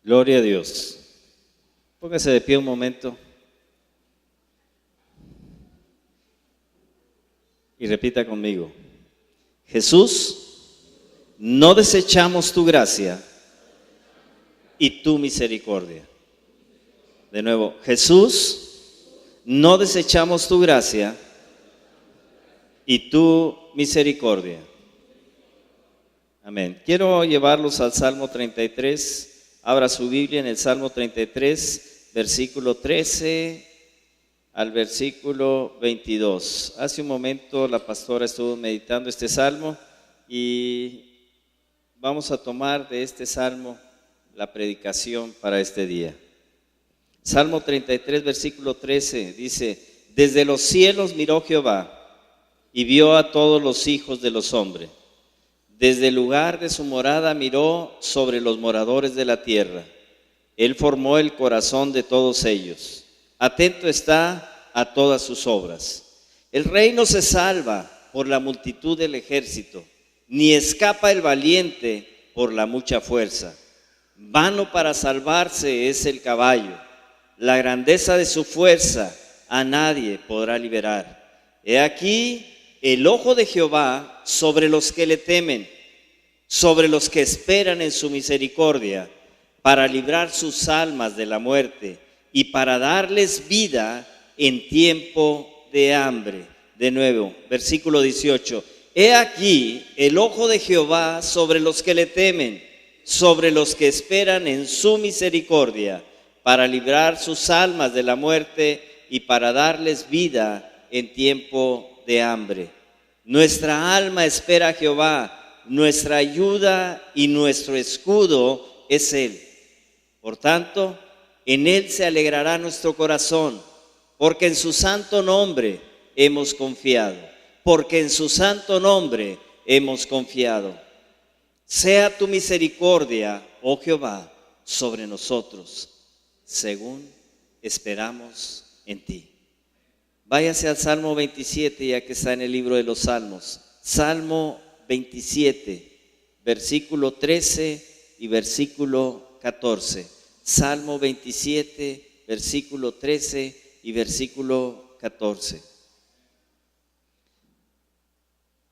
Gloria a Dios. Póngase de pie un momento y repita conmigo. Jesús, no desechamos tu gracia y tu misericordia. De nuevo, Jesús, no desechamos tu gracia y tu misericordia. Amén. Quiero llevarlos al Salmo 33. Abra su Biblia en el Salmo 33, versículo 13 al versículo 22. Hace un momento la pastora estuvo meditando este salmo y vamos a tomar de este salmo la predicación para este día. Salmo 33, versículo 13 dice: desde los cielos miró Jehová y vio a todos los hijos de los hombres. Desde el lugar de su morada miró sobre los moradores de la tierra. Él formó el corazón de todos ellos. Atento está a todas sus obras. El rey no se salva por la multitud del ejército, ni escapa el valiente por la mucha fuerza. Vano para salvarse es el caballo. La grandeza de su fuerza a nadie podrá liberar. He aquí el ojo de Jehová sobre los que le temen, sobre los que esperan en su misericordia, para librar sus almas de la muerte y para darles vida en tiempo de hambre. De nuevo, versículo 18. He aquí el ojo de Jehová sobre los que le temen, sobre los que esperan en su misericordia, para librar sus almas de la muerte y para darles vida en tiempo de hambre. Nuestra alma espera a Jehová, nuestra ayuda y nuestro escudo es Él. Por tanto, en Él se alegrará nuestro corazón, porque en su santo nombre hemos confiado. Porque en su santo nombre hemos confiado. Sea tu misericordia, oh Jehová, sobre nosotros, según esperamos en ti. Váyase al Salmo 27, ya que está en el libro de los Salmos. Salmo 27, versículo 13 y versículo 14. Salmo 27, versículo 13 y versículo 14.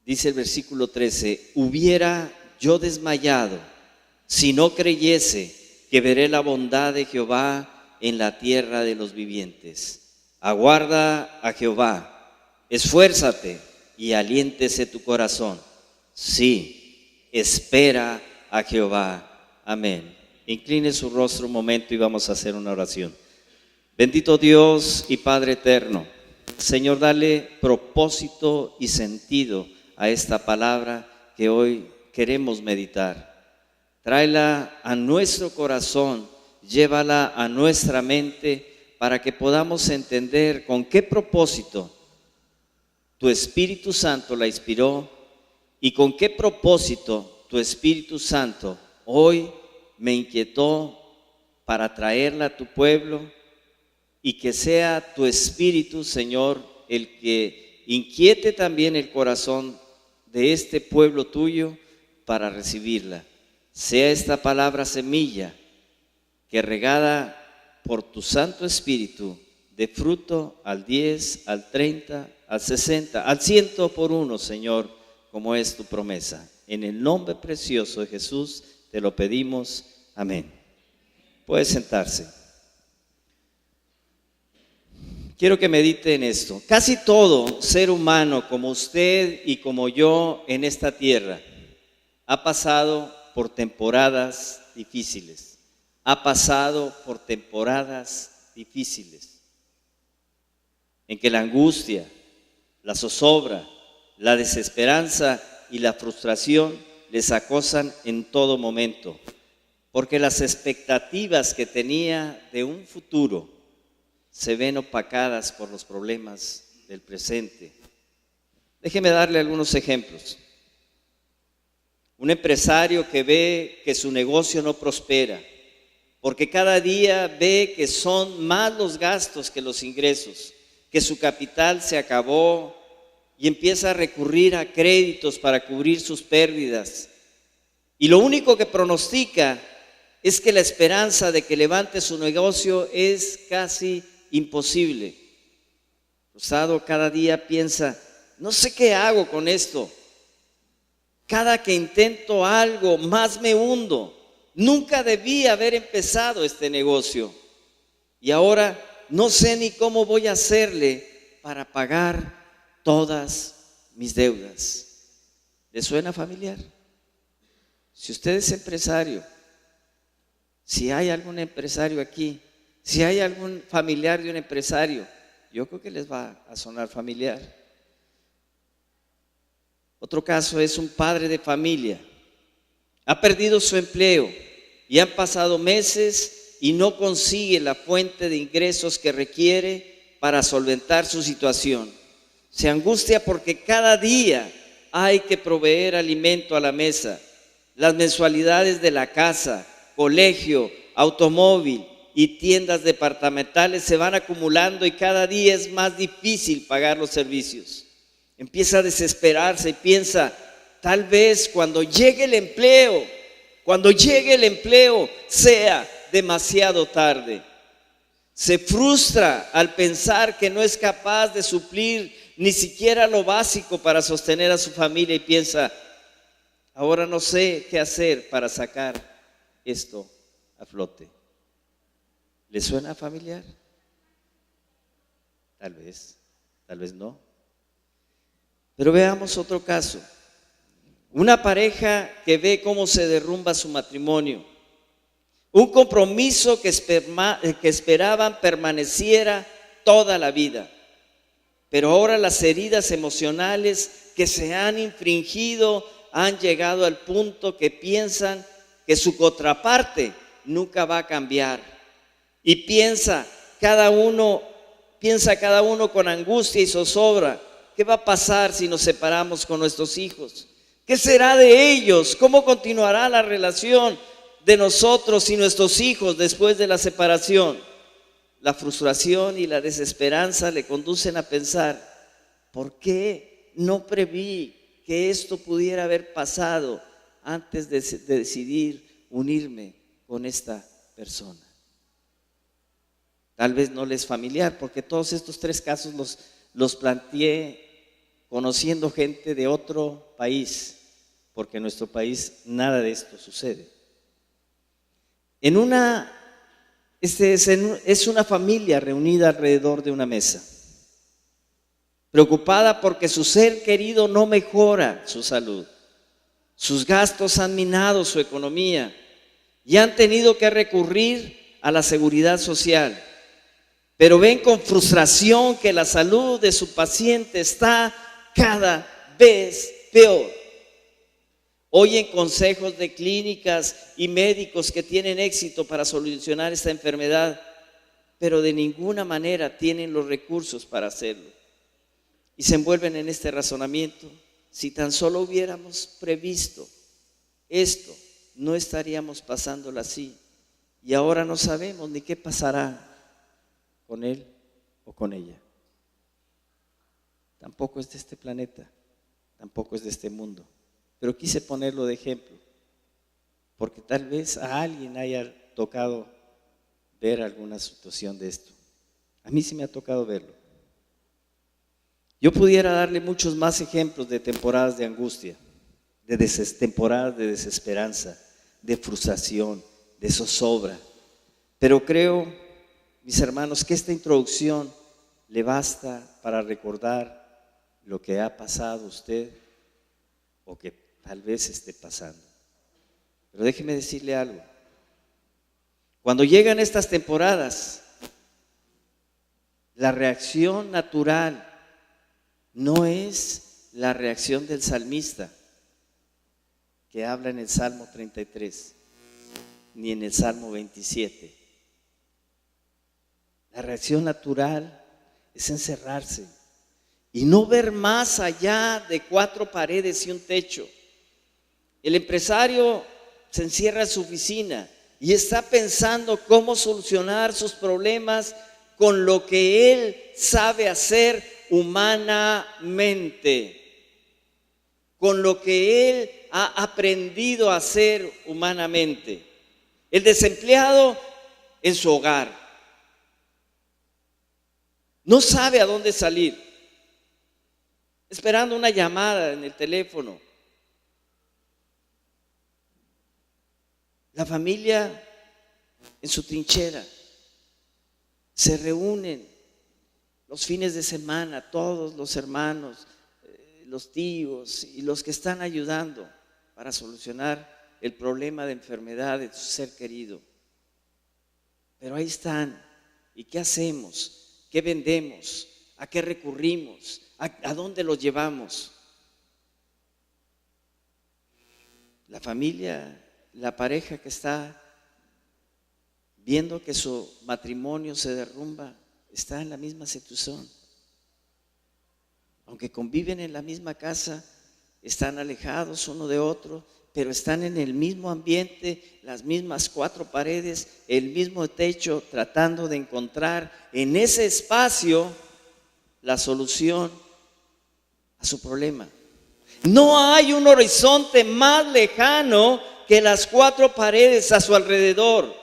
Dice el versículo 13: hubiera yo desmayado si no creyese que veré la bondad de Jehová en la tierra de los vivientes. Aguarda a Jehová, esfuérzate y aliéntese tu corazón. Sí, espera a Jehová. Amén. Incline su rostro un momento y vamos a hacer una oración. Bendito Dios y Padre eterno, Señor, dale propósito y sentido a esta palabra que hoy queremos meditar. Tráela a nuestro corazón, llévala a nuestra mente, para que podamos entender con qué propósito tu Espíritu Santo la inspiró y con qué propósito tu Espíritu Santo hoy me inquietó para traerla a tu pueblo, y que sea tu Espíritu, Señor, el que inquiete también el corazón de este pueblo tuyo para recibirla. Sea esta palabra semilla que regada por tu Santo Espíritu de fruto al 10, al 30, al 60, al 100 por uno, Señor, como es tu promesa. En el nombre precioso de Jesús te lo pedimos. Amén. Puede sentarse. Quiero que medite en esto. Casi todo ser humano, como usted y como yo en esta tierra, ha pasado por temporadas difíciles. Ha pasado por temporadas difíciles en que la angustia, la zozobra, la desesperanza y la frustración les acosan en todo momento, porque las expectativas que tenía de un futuro se ven opacadas por los problemas del presente. Déjeme darle algunos ejemplos. Un empresario que ve que su negocio no prospera, porque cada día ve que son más los gastos que los ingresos, que su capital se acabó y empieza a recurrir a créditos para cubrir sus pérdidas. Y lo único que pronostica es que la esperanza de que levante su negocio es casi imposible. Frustrado, cada día piensa, no sé qué hago con esto. Cada que intento algo, más me hundo. Nunca debí haber empezado este negocio. Y ahora no sé ni cómo voy a hacerle para pagar todas mis deudas. ¿Le suena familiar? Si usted es empresario, si hay algún empresario aquí, si hay algún familiar de un empresario, yo creo que les va a sonar familiar. Otro caso es un padre de familia. Ha perdido su empleo y han pasado meses y no consigue la fuente de ingresos que requiere para solventar su situación. Se angustia porque cada día hay que proveer alimento a la mesa. Las mensualidades de la casa, colegio, automóvil y tiendas departamentales se van acumulando y cada día es más difícil pagar los servicios. Empieza a desesperarse y piensa, tal vez cuando llegue el empleo sea demasiado tarde. Se frustra al pensar que no es capaz de suplir ni siquiera lo básico para sostener a su familia y piensa, ahora no sé qué hacer para sacar esto a flote. ¿Le suena familiar? Tal vez no. Pero veamos otro caso. Una pareja que ve cómo se derrumba su matrimonio. Un compromiso que esperaban permaneciera toda la vida. Pero ahora las heridas emocionales que se han infringido han llegado al punto que piensan que su contraparte nunca va a cambiar. Y piensa cada uno con angustia y zozobra. ¿Qué va a pasar si nos separamos con nuestros hijos? ¿Qué será de ellos? ¿Cómo continuará la relación de nosotros y nuestros hijos después de la separación? La frustración y la desesperanza le conducen a pensar, ¿por qué no preví que esto pudiera haber pasado antes de decidir unirme con esta persona? Tal vez no les es familiar, porque todos estos tres casos los planteé conociendo gente de otro país, porque en nuestro país nada de esto sucede. Es una familia reunida alrededor de una mesa, preocupada porque su ser querido no mejora su salud. Sus gastos han minado su economía y han tenido que recurrir a la seguridad social. Pero ven con frustración que la salud de su paciente está cada vez peor. Oyen consejos de clínicas y médicos que tienen éxito para solucionar esta enfermedad, pero de ninguna manera tienen los recursos para hacerlo. Y se envuelven en este razonamiento: si tan solo hubiéramos previsto esto, no estaríamos pasándolo así. Y ahora no sabemos ni qué pasará con él o con ella. Tampoco es de este planeta, tampoco es de este mundo. Pero quise ponerlo de ejemplo, porque tal vez a alguien haya tocado ver alguna situación de esto. A mí sí me ha tocado verlo. Yo pudiera darle muchos más ejemplos de temporadas de angustia, de temporadas de desesperanza, de frustración, de zozobra. Pero creo, mis hermanos, que esta introducción le basta para recordar lo que ha pasado usted o que tal vez esté pasando. Pero déjeme decirle algo. Cuando llegan estas temporadas, la reacción natural no es la reacción del salmista que habla en el Salmo 33 ni en el Salmo 27. La reacción natural es encerrarse y no ver más allá de 4 paredes y un techo. El empresario se encierra en su oficina y está pensando cómo solucionar sus problemas con lo que él sabe hacer humanamente, con lo que él ha aprendido a hacer humanamente. El desempleado en su hogar no sabe a dónde salir, esperando una llamada en el teléfono. La familia en su trinchera se reúnen los fines de semana, todos los hermanos, los tíos y los que están ayudando para solucionar el problema de enfermedad de su ser querido. Pero ahí están. ¿Y qué hacemos? ¿Qué vendemos? ¿A qué recurrimos? ¿A dónde los llevamos? La familia, la pareja que está viendo que su matrimonio se derrumba, está en la misma situación. Aunque conviven en la misma casa, están alejados uno de otro, pero están en el mismo ambiente, las mismas cuatro paredes, el mismo techo, tratando de encontrar en ese espacio la solución a su problema. No hay un horizonte más lejano que las cuatro paredes a su alrededor.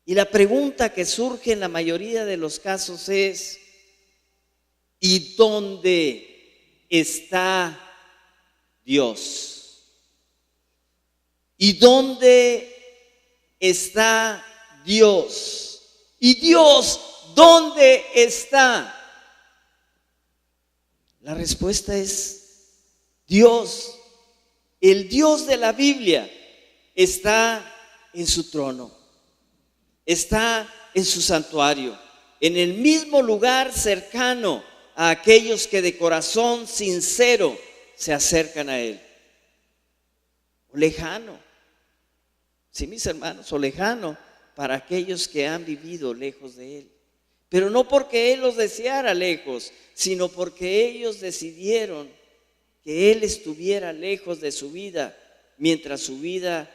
Y la pregunta que surge en la mayoría de los casos es: ¿y dónde está Dios? ¿Y dónde está Dios? ¿Y Dios dónde está? La respuesta es: Dios, el Dios de la Biblia, está en su trono, está en su santuario, en el mismo lugar cercano a aquellos que de corazón sincero se acercan a Él. O lejano, sí, mis hermanos, o lejano para aquellos que han vivido lejos de Él. Pero no porque Él los deseara lejos, sino porque ellos decidieron que Él estuviera lejos de su vida, mientras su vida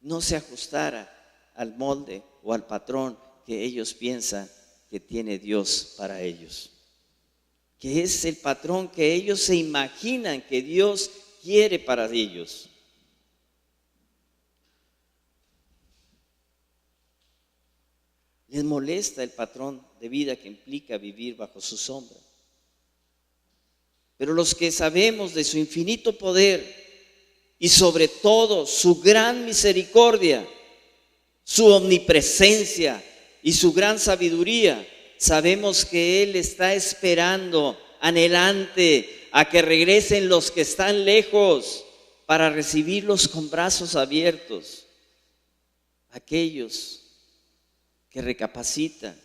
no se ajustara al molde o al patrón que ellos piensan que tiene Dios para ellos, que es el patrón que ellos se imaginan que Dios quiere para ellos. Les molesta el patrón de vida que implica vivir bajo su sombra. Pero los que sabemos de su infinito poder y sobre todo su gran misericordia, su omnipresencia y su gran sabiduría, sabemos que Él está esperando, anhelante, a que regresen los que están lejos para recibirlos con brazos abiertos. Aquellos que recapacitan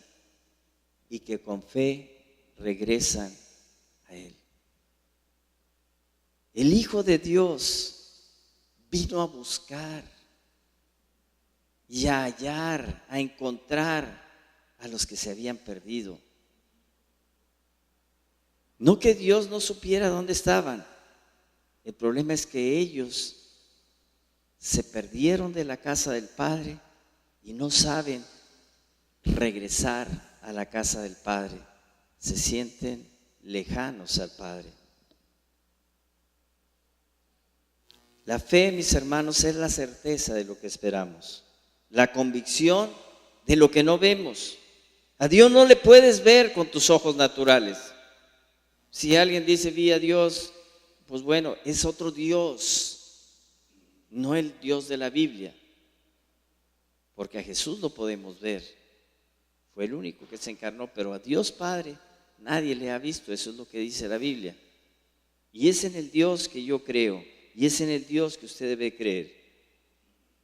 y que con fe regresan a Él. El Hijo de Dios vino a buscar y a hallar, a encontrar a los que se habían perdido. No que Dios no supiera dónde estaban. El problema es que ellos se perdieron de la casa del Padre y no saben regresar a la casa del Padre. Se sienten lejanos al Padre. La fe, mis hermanos, es la certeza de lo que esperamos, la convicción de lo que no vemos. A Dios no le puedes ver con tus ojos naturales. Si alguien dice vi a Dios, pues bueno, es otro Dios, no el Dios de la Biblia, porque a Jesús lo podemos ver. Fue el único que se encarnó, pero a Dios Padre nadie le ha visto. Eso es lo que dice la Biblia. Y es en el Dios que yo creo, y es en el Dios que usted debe creer.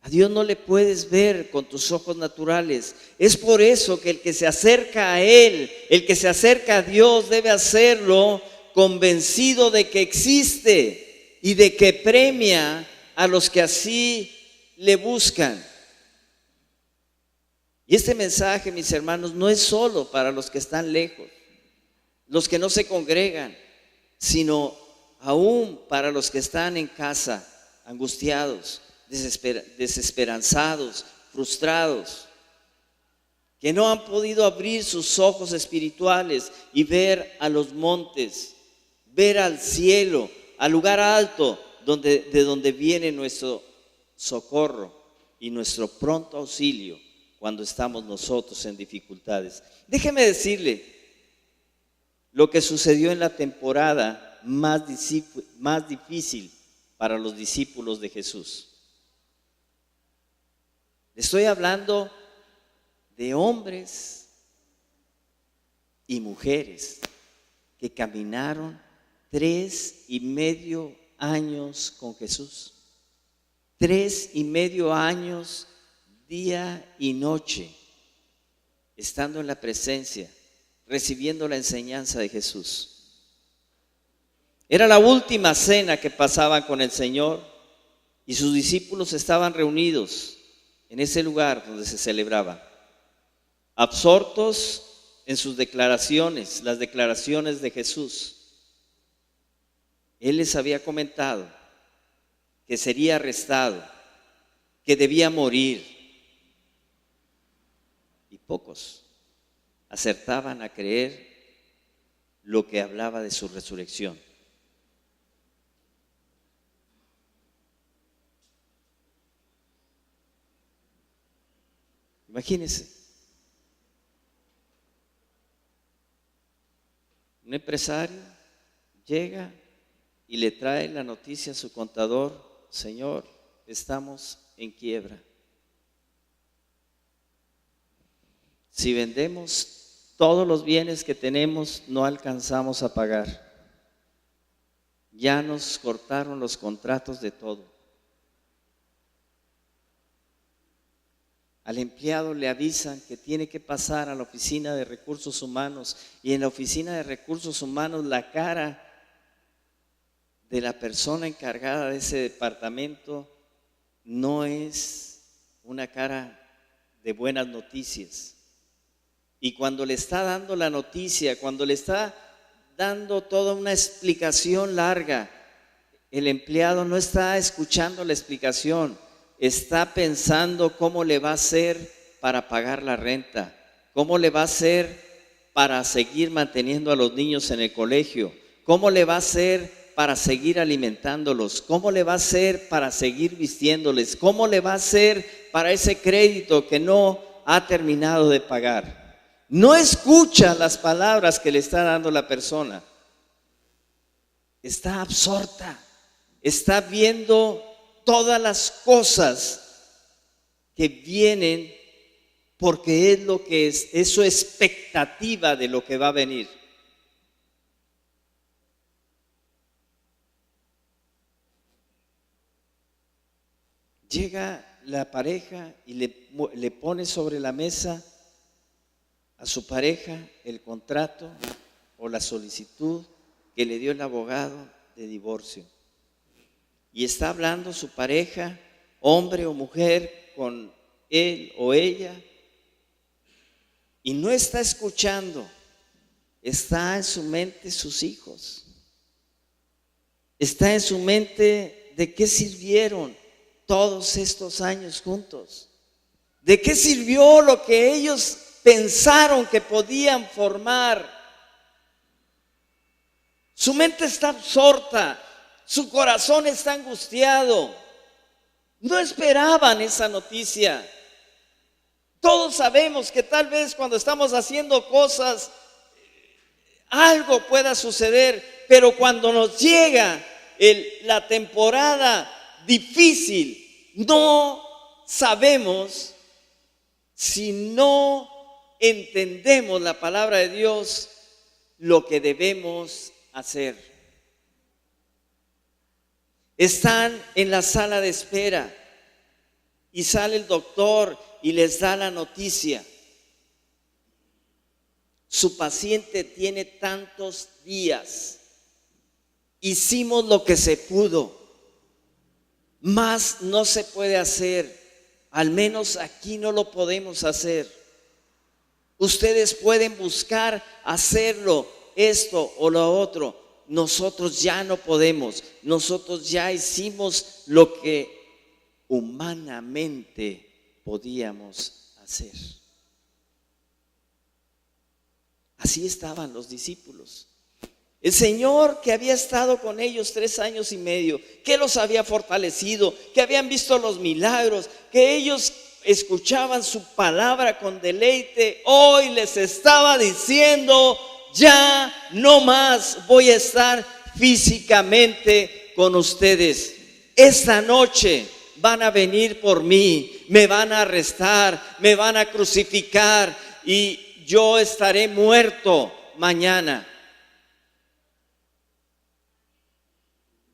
A Dios no le puedes ver con tus ojos naturales. Es por eso que el que se acerca a Él, el que se acerca a Dios, debe hacerlo convencido de que existe y de que premia a los que así le buscan. Y este mensaje, mis hermanos, no es solo para los que están lejos, los que no se congregan, sino aún para los que están en casa, angustiados, desesperanzados, frustrados, que no han podido abrir sus ojos espirituales y ver a los montes, ver al cielo, al lugar alto de donde viene nuestro socorro y nuestro pronto auxilio cuando estamos nosotros en dificultades. Déjeme decirle lo que sucedió en la temporada más difícil para los discípulos de Jesús. Estoy hablando de hombres y mujeres que caminaron 3,5 años con Jesús. 3,5 años, día y noche, estando en la presencia, recibiendo la enseñanza de Jesús. Era la última cena que pasaban con el Señor y sus discípulos estaban reunidos en ese lugar donde se celebraba, absortos en sus declaraciones, las declaraciones de Jesús. Él les había comentado que sería arrestado, que debía morir, y pocos acertaban a creer lo que hablaba de su resurrección. Imagínense, un empresario llega y le trae la noticia a su contador: Señor, estamos en quiebra. Si vendemos todos los bienes que tenemos, no alcanzamos a pagar. Ya nos cortaron los contratos de todo. Al empleado le avisan que tiene que pasar a la oficina de recursos humanos, y en la oficina de recursos humanos la cara de la persona encargada de ese departamento no es una cara de buenas noticias. Y cuando le está dando la noticia, cuando le está dando toda una explicación larga, el empleado no está escuchando la explicación, está pensando cómo le va a hacer para pagar la renta, cómo le va a hacer para seguir manteniendo a los niños en el colegio, cómo le va a hacer para seguir alimentándolos, cómo le va a hacer para seguir vistiéndoles, cómo le va a hacer para ese crédito que no ha terminado de pagar. No escucha las palabras que le está dando la persona. Está absorta, está viendo todas las cosas que vienen porque es lo que es su expectativa de lo que va a venir. Llega la pareja y le pone sobre la mesa a su pareja el contrato o la solicitud que le dio el abogado de divorcio. Y está hablando su pareja, hombre o mujer, con él o ella, y no está escuchando. Está en su mente sus hijos. Está en su mente de qué sirvieron todos estos años juntos. ¿De qué sirvió lo que ellos pensaron que podían formar? Su mente está absorta, su corazón está angustiado. No esperaban esa noticia. Todos sabemos que tal vez cuando estamos haciendo cosas, algo pueda suceder, pero cuando nos llega la temporada difícil, no sabemos, si no entendemos la palabra de Dios, lo que debemos hacer. Están en la sala de espera y sale el doctor y les da la noticia: su paciente tiene tantos días, hicimos lo que se pudo, más no se puede hacer, al menos aquí no lo podemos hacer. Ustedes pueden buscar hacerlo, esto o lo otro. Nosotros ya no podemos. Nosotros ya hicimos lo que humanamente podíamos hacer. Así estaban los discípulos. El Señor que había estado con ellos 3 años y medio, que los había fortalecido, que habían visto los milagros, que ellos escuchaban su palabra con deleite, hoy les estaba diciendo: ya no más voy a estar físicamente con ustedes. Esta noche van a venir por mí, me van a arrestar, me van a crucificar y yo estaré muerto mañana.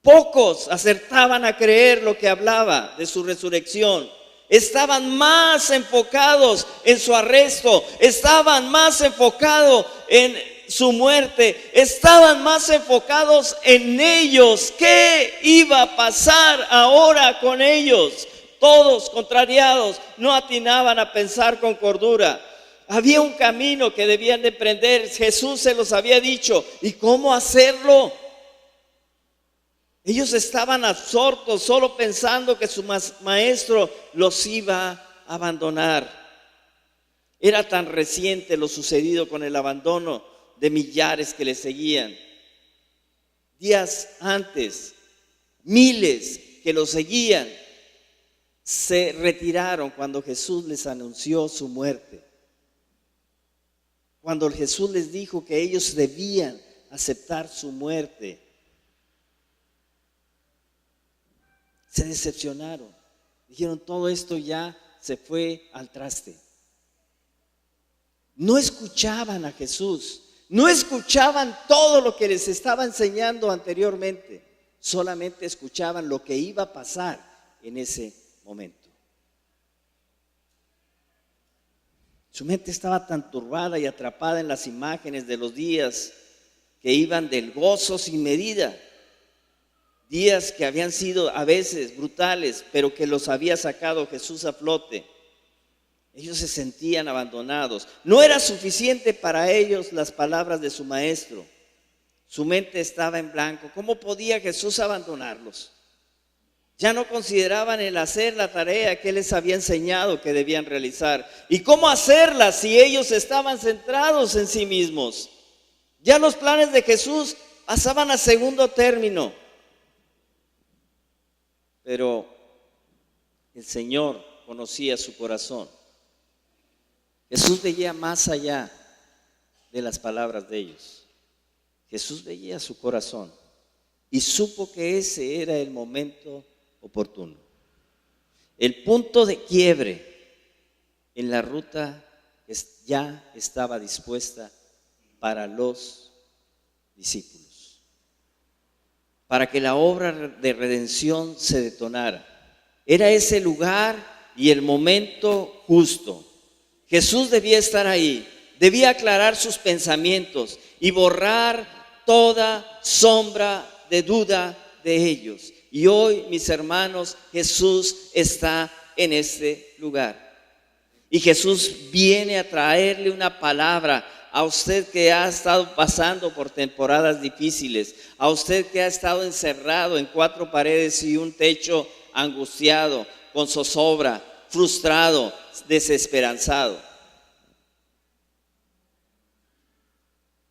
Pocos acertaban a creer lo que hablaba de su resurrección. Estaban más enfocados en su arresto, estaban más enfocados en su muerte, estaban más enfocados en ellos. ¿Qué iba a pasar ahora con ellos? Todos contrariados, no atinaban a pensar con cordura. Había un camino que debían de emprender. Jesús se los había dicho. ¿Y cómo hacerlo? Ellos estaban absortos, solo pensando que su maestro los iba a abandonar. Era tan reciente lo sucedido con el abandono de millares que le seguían. Días antes, miles que lo seguían se retiraron cuando Jesús les anunció su muerte. Cuando Jesús les dijo que ellos debían aceptar su muerte, se decepcionaron. Dijeron: todo esto ya se fue al traste. No escuchaban a Jesús, no escuchaban todo lo que les estaba enseñando anteriormente, solamente escuchaban lo que iba a pasar en ese momento. Su mente estaba tan turbada y atrapada en las imágenes de los días que iban del gozo sin medida. Días que habían sido a veces brutales, pero que los había sacado Jesús a flote. Ellos se sentían abandonados. No era suficiente para ellos las palabras de su maestro. Su mente estaba en blanco. ¿Cómo podía Jesús abandonarlos? Ya no consideraban el hacer la tarea que Él les había enseñado que debían realizar. ¿Y cómo hacerla si ellos estaban centrados en sí mismos? Ya los planes de Jesús pasaban a segundo término. Pero el Señor conocía su corazón. Jesús veía más allá de las palabras de ellos. Jesús veía su corazón y supo que ese era el momento oportuno. El punto de quiebre en la ruta ya estaba dispuesta para los discípulos, para que la obra de redención se detonara. Era ese lugar y el momento justo. Jesús debía estar ahí, debía aclarar sus pensamientos y borrar toda sombra de duda de ellos. Y hoy, mis hermanos, Jesús está en este lugar. Y Jesús viene a traerle una palabra a usted que ha estado pasando por temporadas difíciles, a usted que ha estado encerrado en 4 paredes y un techo, angustiado, con zozobra, frustrado, desesperanzado.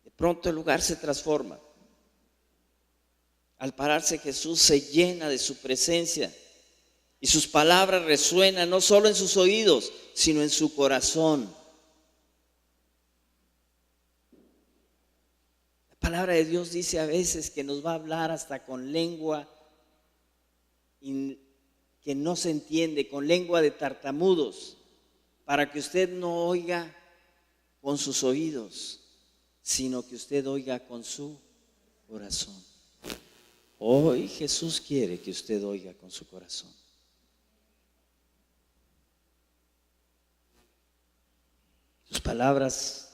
De pronto el lugar se transforma. Al pararse Jesús se llena de su presencia y sus palabras resuenan no solo en sus oídos, sino en su corazón. La palabra de Dios dice a veces que nos va a hablar hasta con lengua que no se entiende, con lengua de tartamudos, para que usted no oiga con sus oídos, sino que usted oiga con su corazón. Hoy Jesús quiere que usted oiga con su corazón. Sus palabras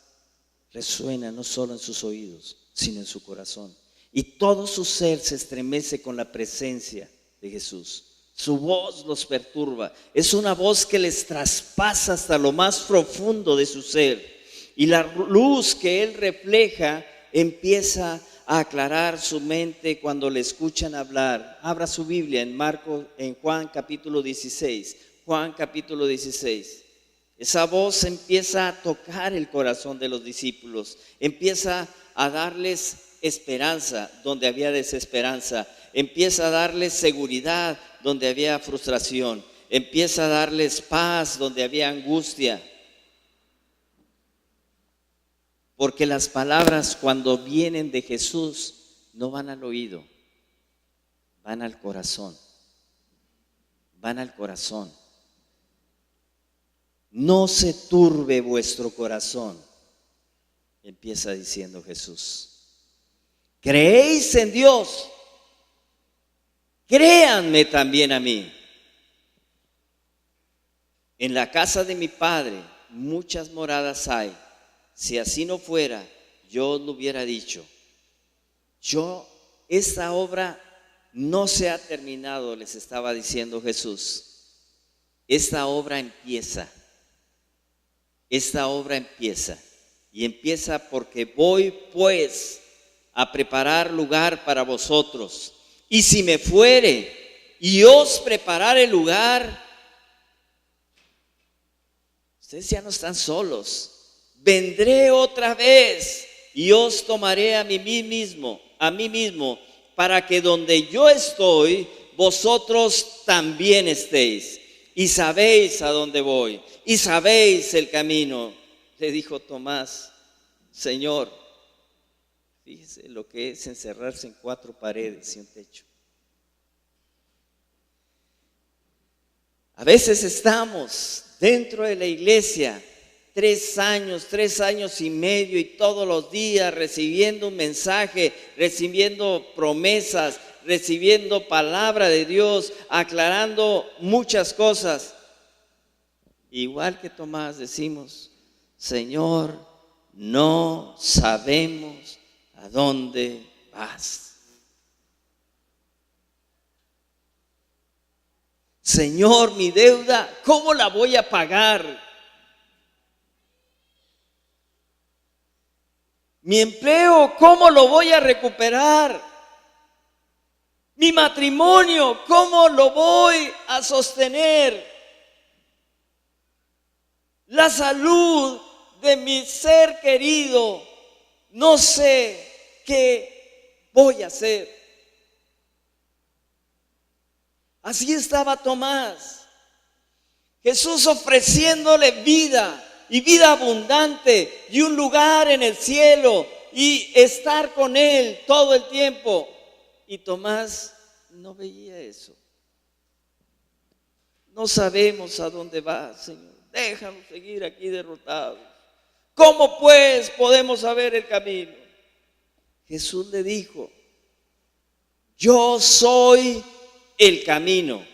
resuenan no solo en sus oídos, sino en su corazón. Y todo su ser se estremece con la presencia de Jesús. Su voz los perturba. Es una voz que les traspasa hasta lo más profundo de su ser. Y la luz que Él refleja empieza a aclarar su mente cuando le escuchan hablar. Abra su Biblia en Juan capítulo 16. Juan capítulo 16. Esa voz empieza a tocar el corazón de los discípulos. Empieza a darles esperanza donde había desesperanza. Empieza a darles seguridad donde había frustración. Empieza a darles paz donde había angustia. Porque las palabras cuando vienen de Jesús no van al oído, van al corazón. Van al corazón. No se turbe vuestro corazón, empieza diciendo Jesús. ¿Creéis en Dios? Créanme también a mí. En la casa de mi Padre muchas moradas hay. Si así no fuera, yo os lo hubiera dicho. Esta obra no se ha terminado, les estaba diciendo Jesús. Esta obra empieza. Esta obra empieza. Y empieza porque voy pues a preparar lugar para vosotros. Y si me fuere y os preparare lugar, ustedes ya no están solos. Vendré otra vez y os tomaré a mí mismo, para que donde yo estoy, vosotros también estéis. Y sabéis a dónde voy, y sabéis el camino. Le dijo Tomás, Señor, fíjese lo que es encerrarse en 4 paredes y un techo. A veces estamos dentro de la iglesia 3 años y medio y todos los días recibiendo un mensaje, recibiendo promesas, recibiendo palabra de Dios, aclarando muchas cosas. Igual que Tomás decimos, Señor, no sabemos a dónde vas. Señor, mi deuda, ¿cómo la voy a pagar? Mi empleo, ¿cómo lo voy a recuperar? Mi matrimonio, ¿cómo lo voy a sostener? La salud de mi ser querido, no sé qué voy a hacer. Así estaba Tomás. Jesús ofreciéndole vida y vida abundante y un lugar en el cielo y estar con él todo el tiempo. Y Tomás no veía eso. No sabemos a dónde va, Señor. Déjanos seguir aquí derrotados. ¿Cómo pues podemos saber el camino? Jesús le dijo, yo soy el camino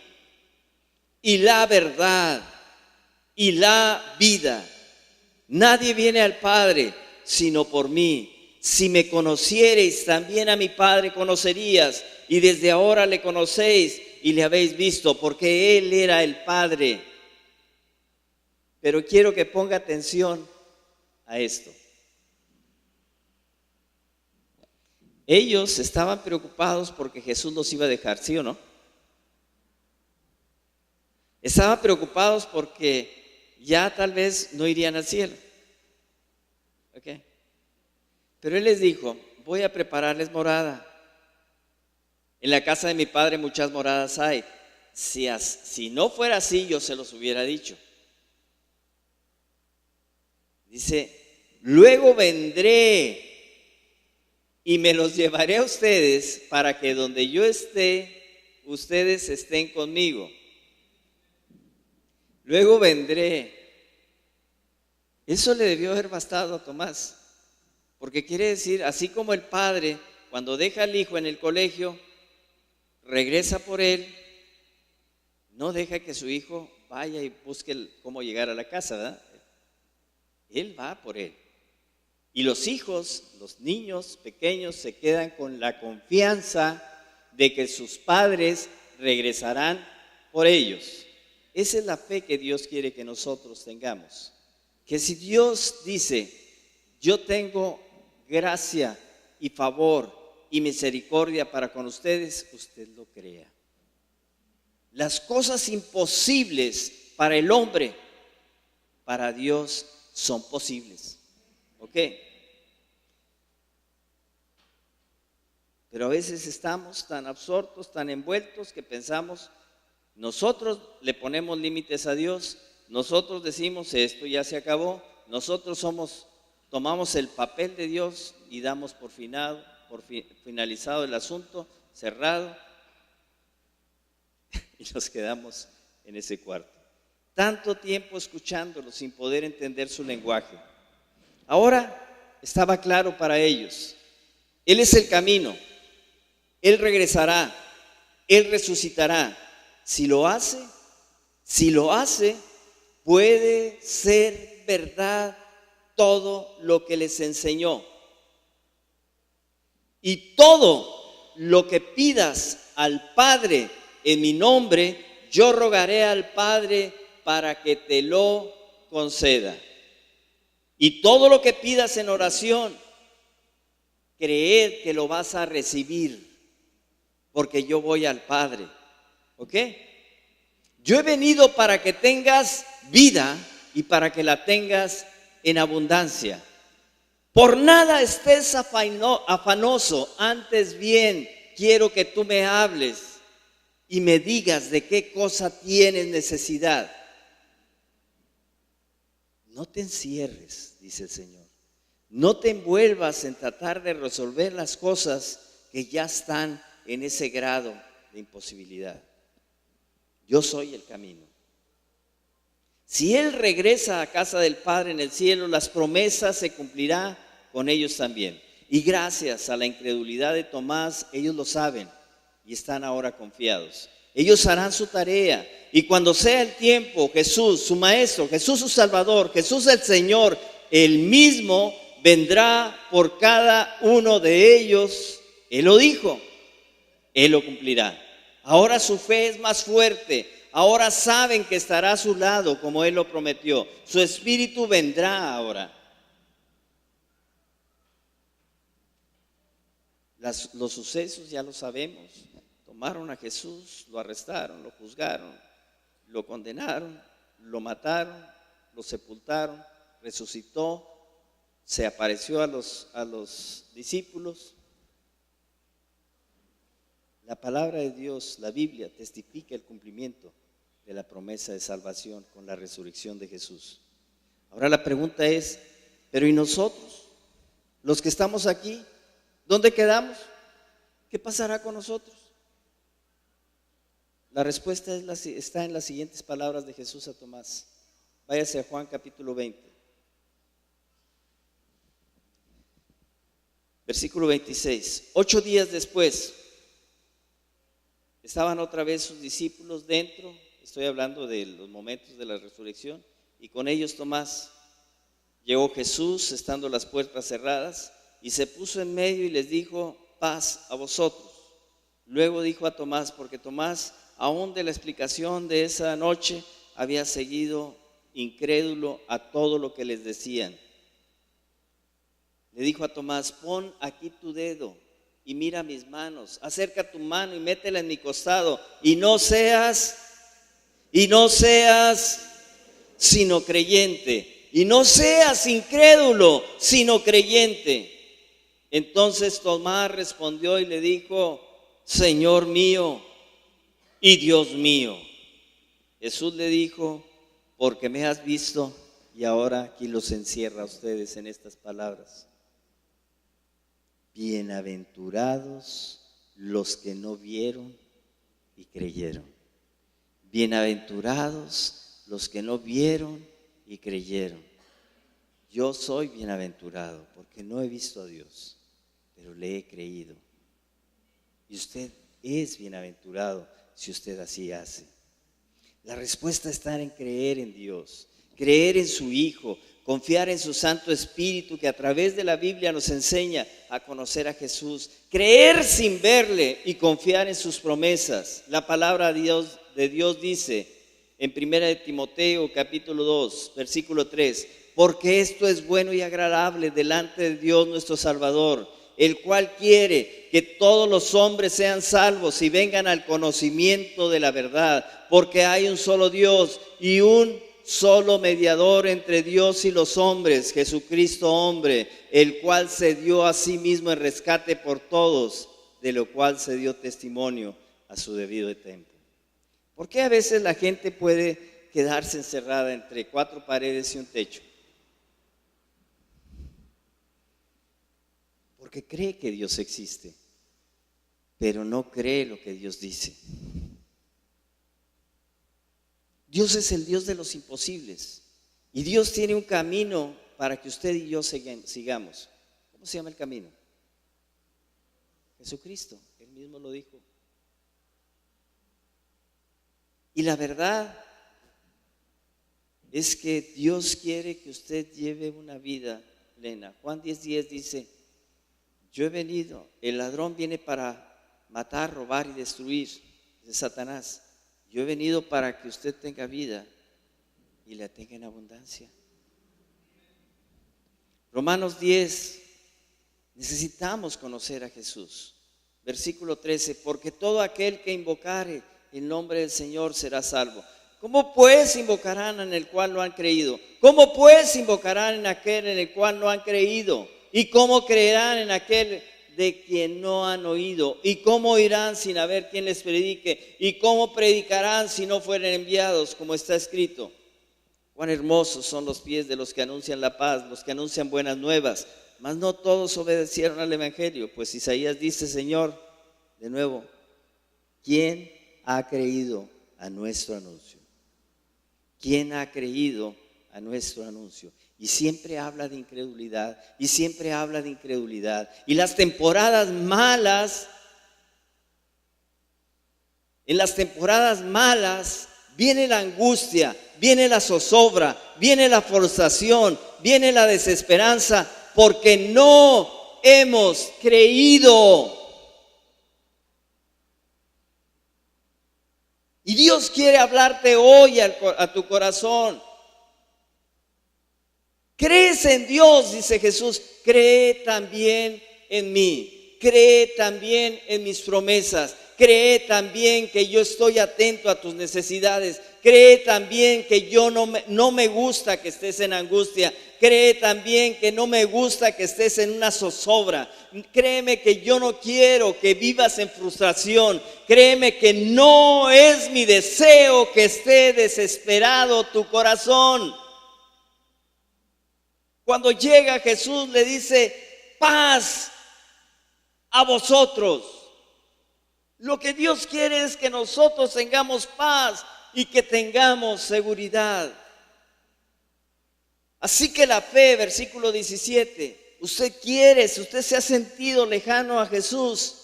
y la verdad y la vida. Nadie viene al Padre sino por mí. Si me conociereis, también a mi Padre conocerías, y desde ahora le conocéis y le habéis visto, porque Él era el Padre. Pero quiero que ponga atención a esto. Ellos estaban preocupados porque Jesús los iba a dejar, ¿sí o no? Estaban preocupados porque ya tal vez no irían al cielo. ¿Ok? Pero Él les dijo, voy a prepararles morada. En la casa de mi Padre muchas moradas hay. Si no fuera así, yo se los hubiera dicho. Dice, luego vendré y me los llevaré a ustedes para que donde yo esté, ustedes estén conmigo. Luego vendré. Eso le debió haber bastado a Tomás. Porque quiere decir, así como el padre, cuando deja al hijo en el colegio, regresa por él, no deja que su hijo vaya y busque cómo llegar a la casa, ¿verdad? Él va por él. Y los hijos, los niños pequeños, se quedan con la confianza de que sus padres regresarán por ellos. Esa es la fe que Dios quiere que nosotros tengamos. Que si Dios dice, yo tengo gracia y favor y misericordia para con ustedes, usted lo crea. Las cosas imposibles para el hombre, para Dios son posibles. ¿Ok? Pero a veces estamos tan absortos, tan envueltos que pensamos, nosotros le ponemos límites a Dios, nosotros decimos esto ya se acabó, nosotros tomamos el papel de Dios y damos por finalizado el asunto, cerrado, y nos quedamos en ese cuarto. Tanto tiempo escuchándolo sin poder entender su lenguaje. Ahora estaba claro para ellos. Él es el camino. Él regresará. Él resucitará. Si lo hace, puede ser verdad todo lo que les enseñó. Y todo lo que pidas al Padre en mi nombre, yo rogaré al Padre para que te lo conceda. Y todo lo que pidas en oración, creed que lo vas a recibir, porque yo voy al Padre. ¿Ok? Yo he venido para que tengas vida y para que la tengas en abundancia. Por nada estés afanoso, antes bien quiero que tú me hables y me digas de qué cosa tienes necesidad. No te encierres, dice el Señor. No te envuelvas en tratar de resolver las cosas que ya están en ese grado de imposibilidad. Yo soy el camino. Si Él regresa a casa del Padre en el cielo, las promesas se cumplirán con ellos también. Y gracias a la incredulidad de Tomás, ellos lo saben y están ahora confiados. Ellos harán su tarea y cuando sea el tiempo, Jesús, su Maestro, Jesús su Salvador, Jesús el Señor, Él mismo vendrá por cada uno de ellos. Él lo dijo, Él lo cumplirá. Ahora su fe es más fuerte. Ahora saben que estará a su lado como Él lo prometió. Su Espíritu vendrá ahora. Los sucesos ya lo sabemos. Tomaron a Jesús, lo arrestaron, lo juzgaron, lo condenaron, lo mataron, lo sepultaron, resucitó, se apareció a los discípulos. La palabra de Dios, la Biblia, testifica el cumplimiento de la promesa de salvación con la resurrección de Jesús. Ahora la pregunta es, ¿pero y nosotros? Los que estamos aquí, ¿dónde quedamos? ¿Qué pasará con nosotros? La respuesta está en las siguientes palabras de Jesús a Tomás. Váyase a Juan capítulo 20. Versículo 26. 8 días después, estaban otra vez sus discípulos dentro, estoy hablando de los momentos de la resurrección, y con ellos Tomás. Llegó Jesús, estando las puertas cerradas, y se puso en medio y les dijo, paz a vosotros. Luego dijo a Tomás, porque Tomás, aún de la explicación de esa noche, había seguido incrédulo a todo lo que les decían. Le dijo a Tomás, pon aquí tu dedo y mira mis manos, acerca tu mano y métela en mi costado, y no seas sino creyente, y no seas incrédulo, sino creyente. Entonces Tomás respondió y le dijo, Señor mío y Dios mío. Jesús le dijo, porque me has visto, y ahora aquí los encierra a ustedes en estas palabras. Bienaventurados los que no vieron y creyeron. Bienaventurados los que no vieron y creyeron. Yo soy bienaventurado porque no he visto a Dios, pero le he creído. Y usted es bienaventurado si usted así hace. La respuesta está en creer en Dios, creer en su Hijo, confiar en su Santo Espíritu que a través de la Biblia nos enseña a conocer a Jesús, creer sin verle y confiar en sus promesas. La palabra de Dios dice en 1 Timoteo capítulo 2, versículo 3, porque esto es bueno y agradable delante de Dios nuestro Salvador, el cual quiere que todos los hombres sean salvos y vengan al conocimiento de la verdad, porque hay un solo Dios y un solo mediador entre Dios y los hombres, Jesucristo hombre, el cual se dio a sí mismo en rescate por todos. de lo cual se dio testimonio a su debido tiempo. ¿Por qué a veces la gente puede quedarse encerrada entre cuatro paredes y un techo? Porque cree que Dios existe, pero no cree lo que Dios dice. Dios es el Dios de los imposibles y Dios tiene un camino para que usted y yo sigamos. ¿Cómo se llama el camino? Jesucristo, Él mismo lo dijo. Y la verdad es que Dios quiere que usted lleve una vida plena. Juan 10:10 dice: yo he venido, el ladrón viene para matar, robar y destruir, de Satanás. Yo he venido para que usted tenga vida y la tenga en abundancia. Romanos 10, necesitamos conocer a Jesús. Versículo 13, porque todo aquel que invocare el nombre del Señor será salvo. ¿Cómo pues invocarán en el cual no han creído? ¿Cómo pues invocarán en aquel en el cual no han creído? ¿Y cómo creerán en aquel de quien no han oído? ¿Y cómo irán sin haber quien les predique? ¿Y cómo predicarán si no fueren enviados? Como está escrito: cuán hermosos son los pies de los que anuncian la paz, los que anuncian buenas nuevas. Mas no todos obedecieron al evangelio. Pues Isaías dice: Señor, de nuevo, ¿quién ha creído a nuestro anuncio? ¿Quién ha creído a nuestro anuncio? Y siempre habla de incredulidad, y siempre habla de incredulidad. Y las temporadas malas, en las temporadas malas viene la angustia, viene la zozobra, viene la frustración, viene la desesperanza, porque no hemos creído. Y Dios quiere hablarte hoy a tu corazón. ¿Crees en Dios? Dice Jesús. Cree también en mí. Cree también en mis promesas. Cree también que yo estoy atento a tus necesidades. Cree también que yo no me gusta que estés en angustia. Cree también que no me gusta que estés en una zozobra. Créeme que yo no quiero que vivas en frustración. Créeme que no es mi deseo que esté desesperado tu corazón. Cuando llega Jesús le dice: paz a vosotros. Lo que Dios quiere es que nosotros tengamos paz y que tengamos seguridad. Así que la fe, versículo 17, usted quiere, si usted se ha sentido lejano a Jesús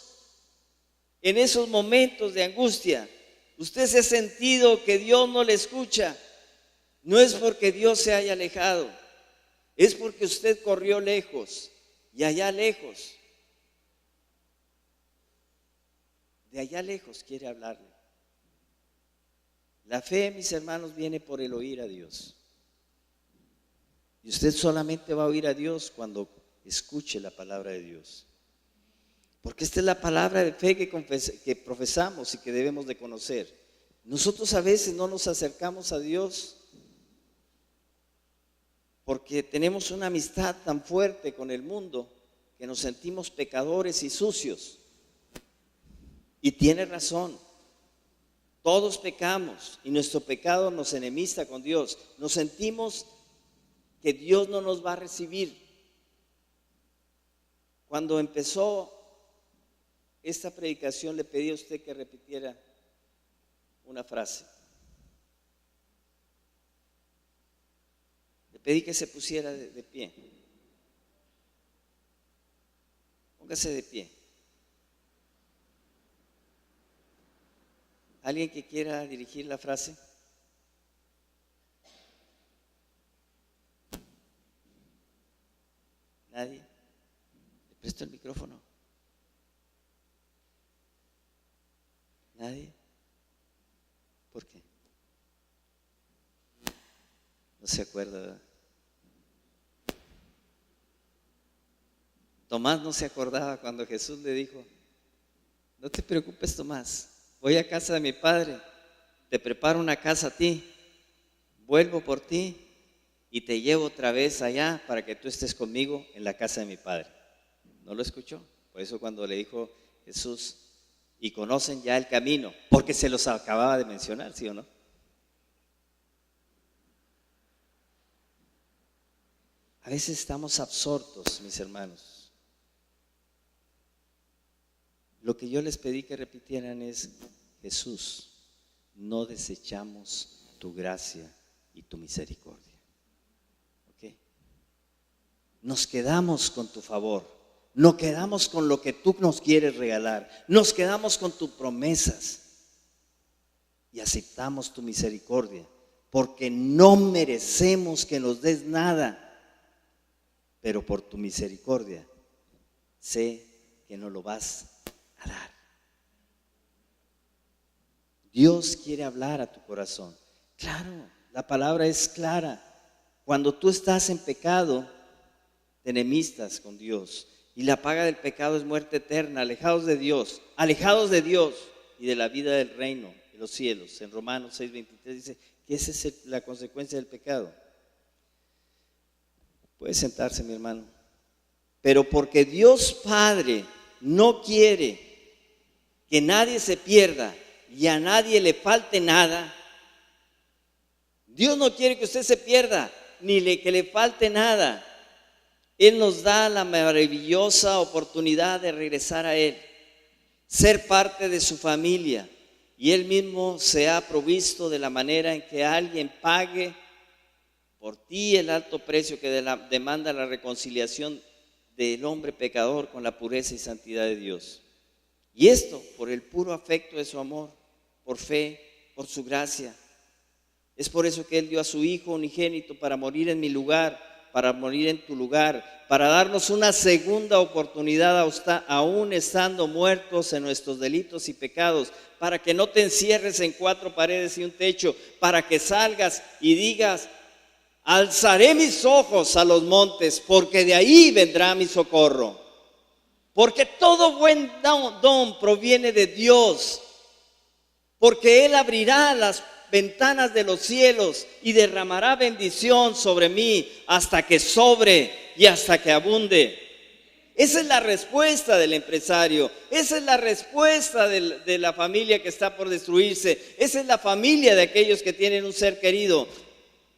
en esos momentos de angustia, usted se ha sentido que Dios no le escucha, no es porque Dios se haya alejado, es porque usted corrió lejos y allá lejos, de allá lejos quiere hablarle. La fe, mis hermanos, viene por el oír a Dios. Y usted solamente va a oír a Dios cuando escuche la palabra de Dios. Porque esta es la palabra de fe que profesamos y que debemos de conocer. Nosotros a veces no nos acercamos a Dios porque tenemos una amistad tan fuerte con el mundo que nos sentimos pecadores y sucios. Y tiene razón. Todos pecamos y nuestro pecado nos enemista con Dios. Nos sentimos que Dios no nos va a recibir. Cuando empezó esta predicación le pedí a usted que repitiera una frase. Le pedí que se pusiera de pie. Póngase de pie. ¿Alguien que quiera dirigir la frase? ¿Nadie? ¿Le presto el micrófono? ¿Nadie? ¿Por qué? No se acuerda, ¿verdad? Tomás no se acordaba cuando Jesús le dijo: no te preocupes, Tomás, voy a casa de mi padre, te preparo una casa a ti, vuelvo por ti y te llevo otra vez allá para que tú estés conmigo en la casa de mi padre. ¿No lo escuchó? Por eso cuando le dijo Jesús y conocen ya el camino, porque se los acababa de mencionar, ¿sí o no? A veces estamos absortos, mis hermanos. Lo que yo les pedí que repitieran es: Jesús, no desechamos tu gracia y tu misericordia. ¿Ok? Nos quedamos con tu favor, nos quedamos con lo que tú nos quieres regalar, nos quedamos con tus promesas y aceptamos tu misericordia, porque no merecemos que nos des nada, pero por tu misericordia sé que nos lo vas a dar. Dios quiere hablar a tu corazón. Claro, la palabra es clara. Cuando tú estás en pecado, te enemistas con Dios, y la paga del pecado es muerte eterna, alejados de Dios y de la vida del reino de los cielos. En Romanos 6:23 dice que esa es la consecuencia del pecado. Puede sentarse, mi hermano. Pero porque Dios Padre no quiere que nadie se pierda y a nadie le falte nada, Dios no quiere que usted se pierda ni que le falte nada. Él nos da la maravillosa oportunidad de regresar a Él, ser parte de su familia, y Él mismo se ha provisto de la manera en que alguien pague por ti el alto precio que demanda la reconciliación del hombre pecador con la pureza y santidad de Dios. Y esto por el puro afecto de su amor, por fe, por su gracia. Es por eso que Él dio a su Hijo unigénito para morir en mi lugar, para morir en tu lugar, para darnos una segunda oportunidad aún estando muertos en nuestros delitos y pecados, para que no te encierres en cuatro paredes y un techo, para que salgas y digas: alzaré mis ojos a los montes, porque de ahí vendrá mi socorro. Porque todo buen don proviene de Dios, porque Él abrirá las ventanas de los cielos y derramará bendición sobre mí hasta que sobre y hasta que abunde. Esa es la respuesta del empresario, esa es la respuesta de la familia que está por destruirse, esa es la familia de aquellos que tienen un ser querido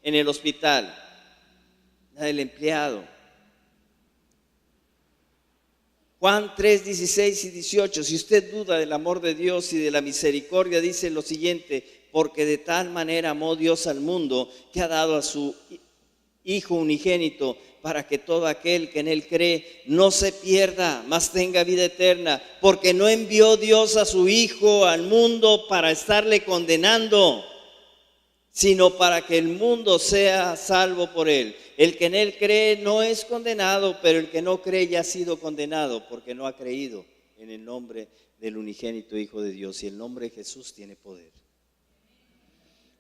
en el hospital, la del empleado. Juan 3:16 y 18, si usted duda del amor de Dios y de la misericordia, dice lo siguiente: porque de tal manera amó Dios al mundo que ha dado a su Hijo unigénito, para que todo aquel que en Él cree no se pierda, mas tenga vida eterna. Porque no envió Dios a su Hijo al mundo para estarle condenando, sino para que el mundo sea salvo por Él. El que en Él cree no es condenado, pero el que no cree ya ha sido condenado, porque no ha creído en el nombre del unigénito Hijo de Dios. Y el nombre de Jesús tiene poder.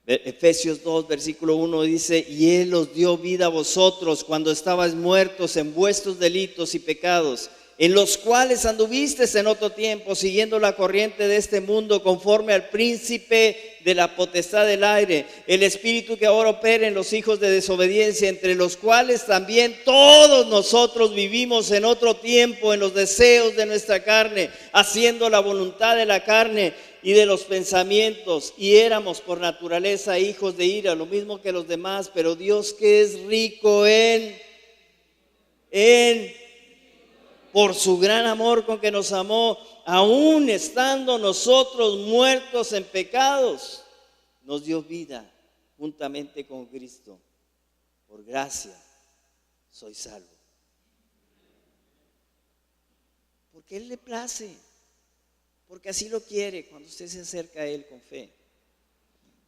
Efesios 2, versículo 1 dice: y Él os dio vida a vosotros cuando estabais muertos en vuestros delitos y pecados, en los cuales anduvisteis en otro tiempo, siguiendo la corriente de este mundo, conforme al príncipe de la potestad del aire, el espíritu que ahora opera en los hijos de desobediencia, entre los cuales también todos nosotros vivimos en otro tiempo en los deseos de nuestra carne, haciendo la voluntad de la carne y de los pensamientos, y éramos por naturaleza hijos de ira, lo mismo que los demás. Pero Dios, que es rico por su gran amor con que nos amó, aun estando nosotros muertos en pecados, nos dio vida juntamente con Cristo. Por gracia soy salvo. Porque Él le place, porque así lo quiere cuando usted se acerca a Él con fe.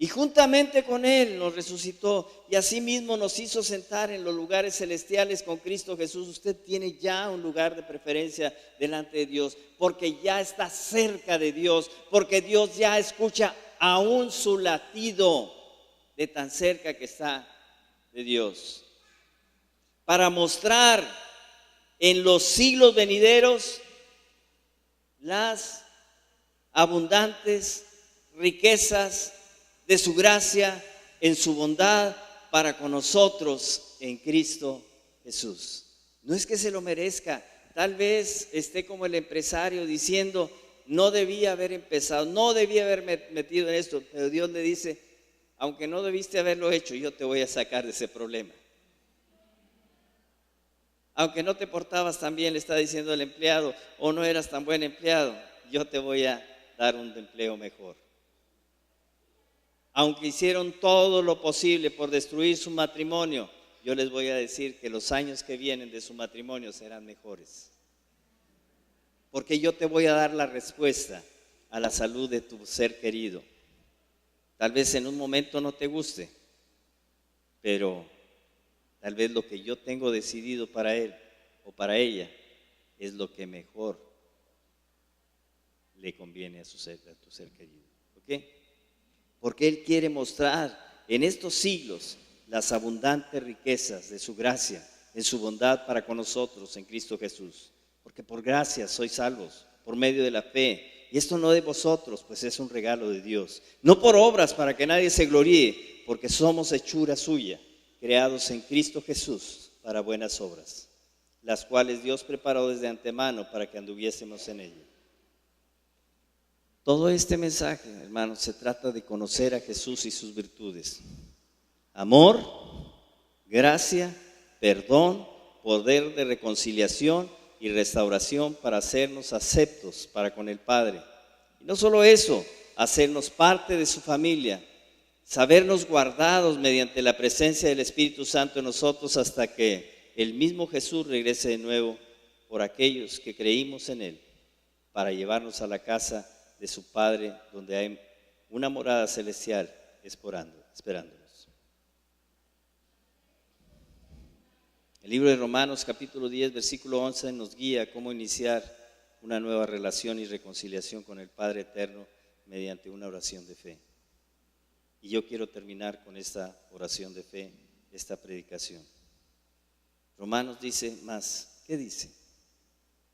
Y juntamente con Él nos resucitó y asimismo nos hizo sentar en los lugares celestiales con Cristo Jesús. Usted tiene ya un lugar de preferencia delante de Dios, porque ya está cerca de Dios, porque Dios ya escucha aún su latido de tan cerca que está de Dios. Para mostrar en los siglos venideros las abundantes riquezas de su gracia en su bondad para con nosotros en Cristo Jesús. No es que se lo merezca, tal vez esté como el empresario diciendo, no debía haber empezado, no debía haberme metido en esto, pero Dios le dice, aunque no debiste haberlo hecho, yo te voy a sacar de ese problema. Aunque no te portabas tan bien, le está diciendo el empleado, o no eras tan buen empleado, yo te voy a dar un empleo mejor. Aunque hicieron todo lo posible por destruir su matrimonio, yo les voy a decir que los años que vienen de su matrimonio serán mejores. Porque yo te voy a dar la respuesta a la salud de tu ser querido. Tal vez en un momento no te guste, pero tal vez lo que yo tengo decidido para él o para ella es lo que mejor le conviene a tu ser querido. ¿Ok? Porque Él quiere mostrar en estos siglos las abundantes riquezas de su gracia, en su bondad para con nosotros en Cristo Jesús. Porque por gracia sois salvos, por medio de la fe. Y esto no de vosotros, pues es un regalo de Dios. No por obras para que nadie se gloríe, porque somos hechura suya, creados en Cristo Jesús para buenas obras, las cuales Dios preparó desde antemano para que anduviésemos en ellas. Todo este mensaje, hermanos, se trata de conocer a Jesús y sus virtudes. Amor, gracia, perdón, poder de reconciliación y restauración para hacernos aceptos para con el Padre. Y no solo eso, hacernos parte de su familia, sabernos guardados mediante la presencia del Espíritu Santo en nosotros hasta que el mismo Jesús regrese de nuevo por aquellos que creímos en Él, para llevarnos a la casa de su Padre, donde hay una morada celestial esperándonos. El libro de Romanos capítulo 10 versículo 11 nos guía a cómo iniciar una nueva relación y reconciliación con el Padre eterno mediante una oración de fe. Y yo quiero terminar con esta oración de fe, esta predicación. Romanos dice más, ¿qué dice?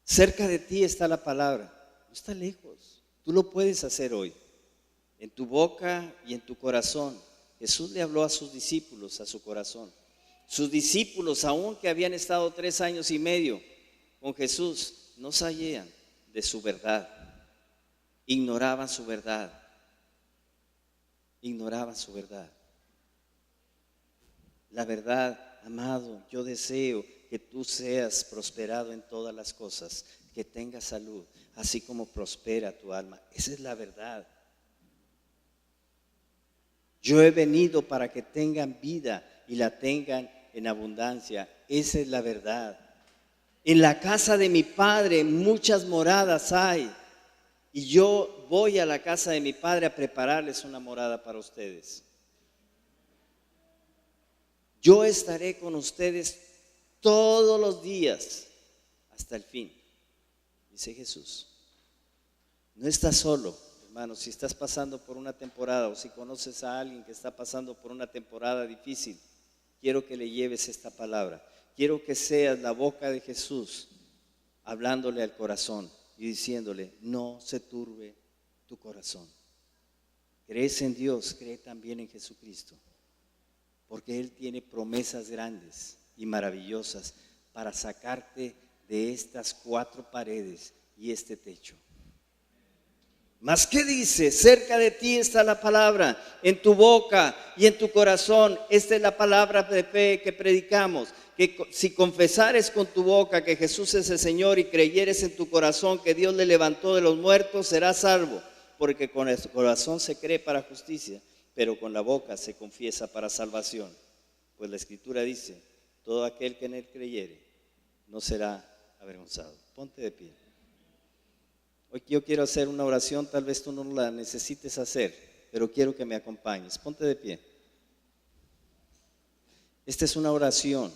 Cerca de ti está la palabra, no está lejos. Tú lo puedes hacer hoy, en tu boca y en tu corazón. Jesús le habló a sus discípulos, a su corazón. Sus discípulos, aun que habían estado 3 años y medio con Jesús, no sabían de su verdad. Ignoraban su verdad. Ignoraban su verdad. La verdad, amado, yo deseo que tú seas prosperado en todas las cosas, que tengas salud, así como prospera tu alma. Esa es la verdad. Yo he venido para que tengan vida y la tengan en abundancia. Esa es la verdad. En la casa de mi Padre muchas moradas hay, y yo voy a la casa de mi Padre a prepararles una morada para ustedes. Yo estaré con ustedes todos los días hasta el fin, dice Jesús. No estás solo, hermano. Si estás pasando por una temporada o si conoces a alguien que está pasando por una temporada difícil, quiero que le lleves esta palabra. Quiero que seas la boca de Jesús hablándole al corazón y diciéndole, no se turbe tu corazón. Crees en Dios, cree también en Jesucristo, porque Él tiene promesas grandes y maravillosas para sacarte de estas 4 paredes y este techo. Mas ¿qué dice? Cerca de ti está la palabra, en tu boca y en tu corazón. Esta es la palabra de fe que predicamos, que si confesares con tu boca que Jesús es el Señor y creyeres en tu corazón que Dios le levantó de los muertos, serás salvo, porque con el corazón se cree para justicia, pero con la boca se confiesa para salvación. Pues la Escritura dice, todo aquel que en Él creyere no será avergonzado. Ponte de pie. Hoy yo quiero hacer una oración, tal vez tú no la necesites hacer, pero quiero que me acompañes. Ponte de pie. Esta es una oración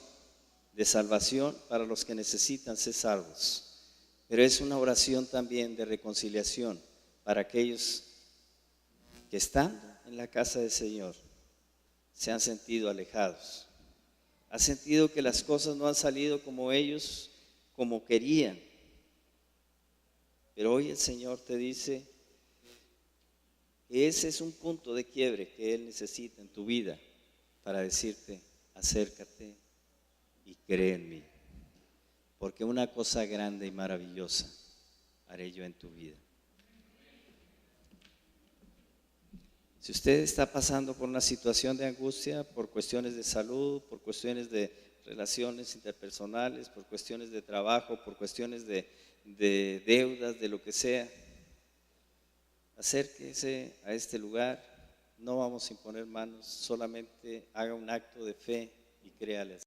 de salvación para los que necesitan ser salvos, pero es una oración también de reconciliación para aquellos que están en la casa del Señor se han sentido alejados, han sentido que las cosas no han salido como ellos, como querían. Pero hoy el Señor te dice que ese es un punto de quiebre que Él necesita en tu vida para decirte, acércate y cree en mí. porque una cosa grande y maravillosa haré yo en tu vida. Si usted está pasando por una situación de angustia, por cuestiones de salud, por cuestiones de relaciones interpersonales, por cuestiones de trabajo, por cuestiones de deudas, de lo que sea, acérquese a este lugar. No vamos a imponer manos, solamente haga un acto de fe y créale.